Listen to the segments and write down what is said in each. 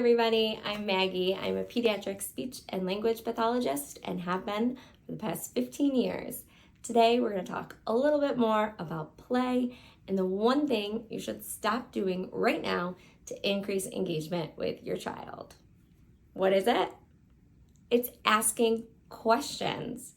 everybody, I'm Maggie. I'm a pediatric speech and language pathologist and have been for the past 15 years. Today we're going to talk a little bit more about play and the one thing you should stop doing right now to increase engagement with your child. What is it? It's asking questions.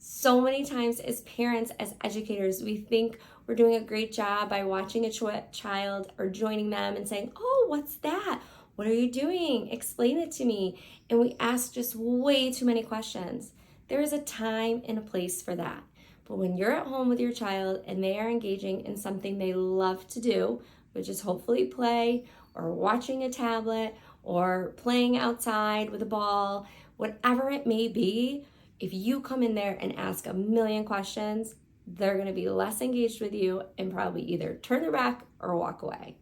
So many times as parents, as educators, we think we're doing a great job by watching a child or joining them and saying, "Oh, what's that? What are you doing? Explain it to me." And we ask just way too many questions. There is a time and a place for that. But when you're at home with your child and they are engaging in something they love to do, which is hopefully play or watching a tablet or playing outside with a ball, whatever it may be, if you come in there and ask a million questions, they're going to be less engaged with you and probably either turn their back or walk away.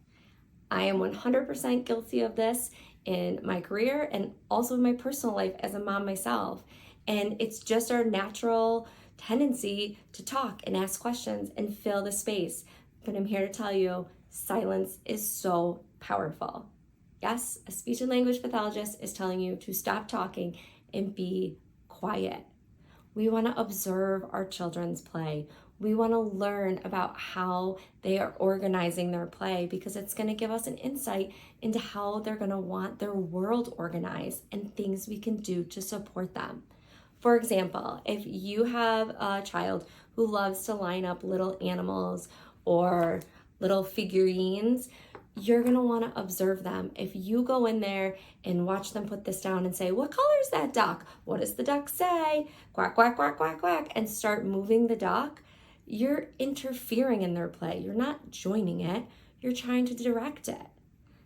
I am 100% guilty of this in my career and also in my personal life as a mom myself. And it's just our natural tendency to talk and ask questions and fill the space. But I'm here to tell you, silence is so powerful. Yes, a speech and language pathologist is telling you to stop talking and be quiet. We want to observe our children's play. We want to learn about how they are organizing their play because it's going to give us an insight into how they're going to want their world organized and things we can do to support them. For example, if you have a child who loves to line up little animals or little figurines, you're going to want to observe them. If you go in there and watch them put this down and say, "What color is that duck? What does the duck say? Quack, quack, quack, quack, quack," and start moving the duck, you're interfering in their play. You're not joining it. You're trying to direct it.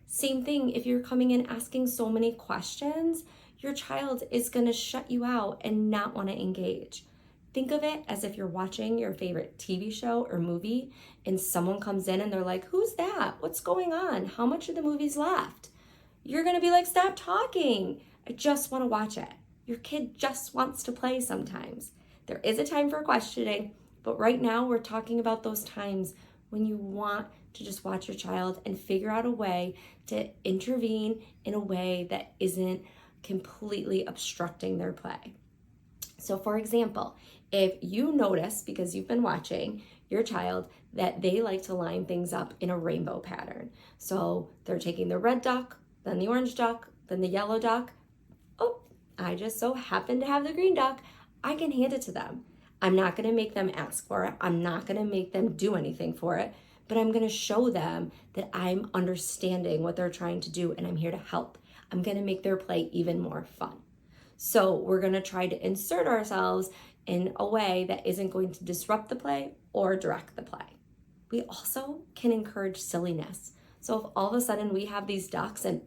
Same thing if you're coming in asking so many questions, your child is going to shut you out and not want to engage. Think of it as if you're watching your favorite TV show or movie and someone comes in and they're like, "Who's that? What's going on? How much of the movie's left?" You're going to be like, "Stop talking. I just want to watch it." Your kid just wants to play sometimes. There is a time for questioning, but right now we're talking about those times when you want to just watch your child and figure out a way to intervene in a way that isn't completely obstructing their play. So for example, if you notice, because you've been watching your child, that they like to line things up in a rainbow pattern. So they're taking the red duck, then the orange duck, then the yellow duck. "Oh, I just so happen to have the green duck." I can hand it to them. I'm not going to make them ask for it. I'm not going to make them do anything for it, but I'm going to show them that I'm understanding what they're trying to do and I'm here to help. I'm going to make their play even more fun. So we're going to try to insert ourselves in a way that isn't going to disrupt the play or direct the play. We also can encourage silliness. So if all of a sudden we have these ducks and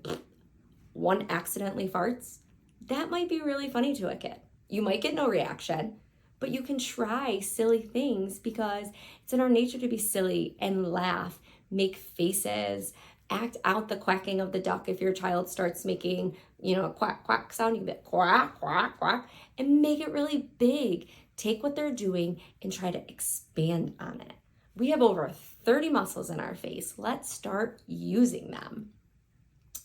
one accidentally farts, that might be really funny to a kid. You might get no reaction, but you can try silly things because it's in our nature to be silly and laugh, make faces, act out the quacking of the duck. If your child starts making, a quack, quack sound, you can be quack, quack, quack, and make it really big. Take what they're doing and try to expand on it. We have over 30 muscles in our face. Let's start using them.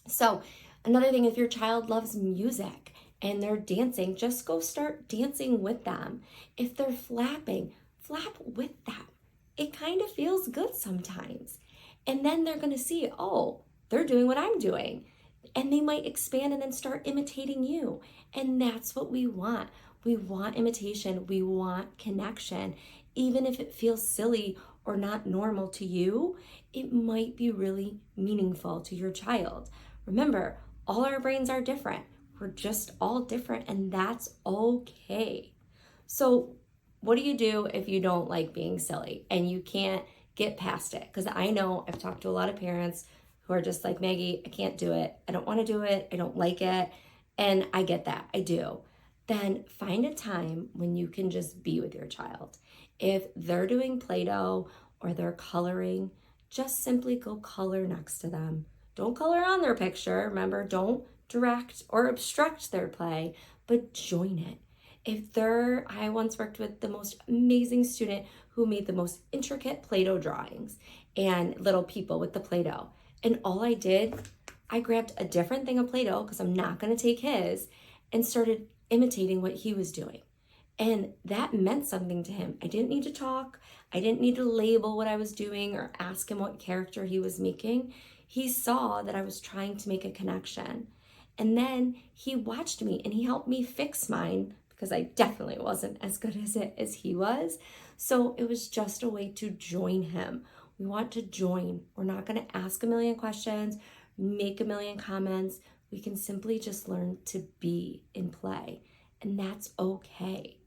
So another thing, if your child loves music and they're dancing, just go start dancing with them. If they're flapping, flap with them. It kind of feels good sometimes. And then they're going to see, "Oh, they're doing what I'm doing." And they might expand and then start imitating you. And that's what we want. We want imitation. We want connection. Even if it feels silly or not normal to you, it might be really meaningful to your child. Remember, all our brains are different. We're just all different, and that's okay. So what do you do if you don't like being silly and you can't get past it? Because I know I've talked to a lot of parents who are just like, "Maggie, I can't do it. I don't want to do it. I don't like it." And I get that. I do. Then find a time when you can just be with your child. If they're doing Play-Doh or they're coloring, just simply go color next to them. Don't color on their picture. Remember, don't direct or obstruct their play, but join it. I once worked with the most amazing student who made the most intricate Play-Doh drawings and little people with the Play-Doh. And all I did, I grabbed a different thing of Play-Doh because I'm not going to take his and started imitating what he was doing. And that meant something to him. I didn't need to talk. I didn't need to label what I was doing or ask him what character he was making. He saw that I was trying to make a connection. And then he watched me and he helped me fix mine because I definitely wasn't as good as it as he was. So it was just a way to join him. We want to join. We're not going to ask a million questions, make a million comments. We can simply just learn to be in play, and that's okay.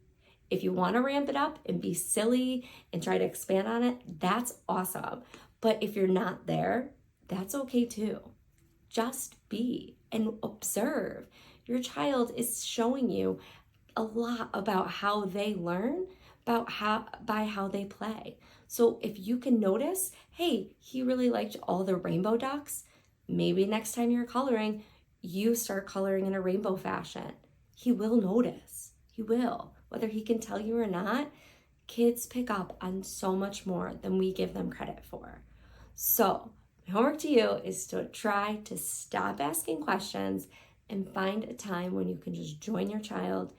If you want to ramp it up and be silly and try to expand on it, that's awesome. But if you're not there, that's okay too. Just be and observe. Your child is showing you a lot about how they learn, by how they play. So if you can notice, hey, he really liked all the rainbow ducks, maybe next time you're coloring, you start coloring in a rainbow fashion. He will notice. He will. Whether he can tell you or not, kids pick up on so much more than we give them credit for. So my homework to you is to try to stop asking questions and find a time when you can just join your child,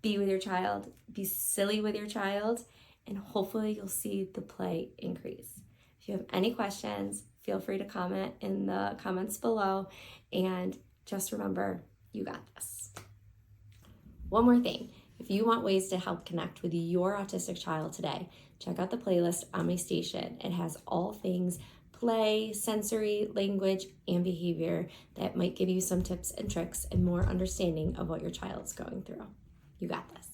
be with your child, be silly with your child, and hopefully you'll see the play increase. If you have any questions, feel free to comment in the comments below, and just remember, you got this. One more thing, if you want ways to help connect with your autistic child today, check out the playlist on my station. It has all things play, sensory, language, and behavior that might give you some tips and tricks and more understanding of what your child's going through. You got this.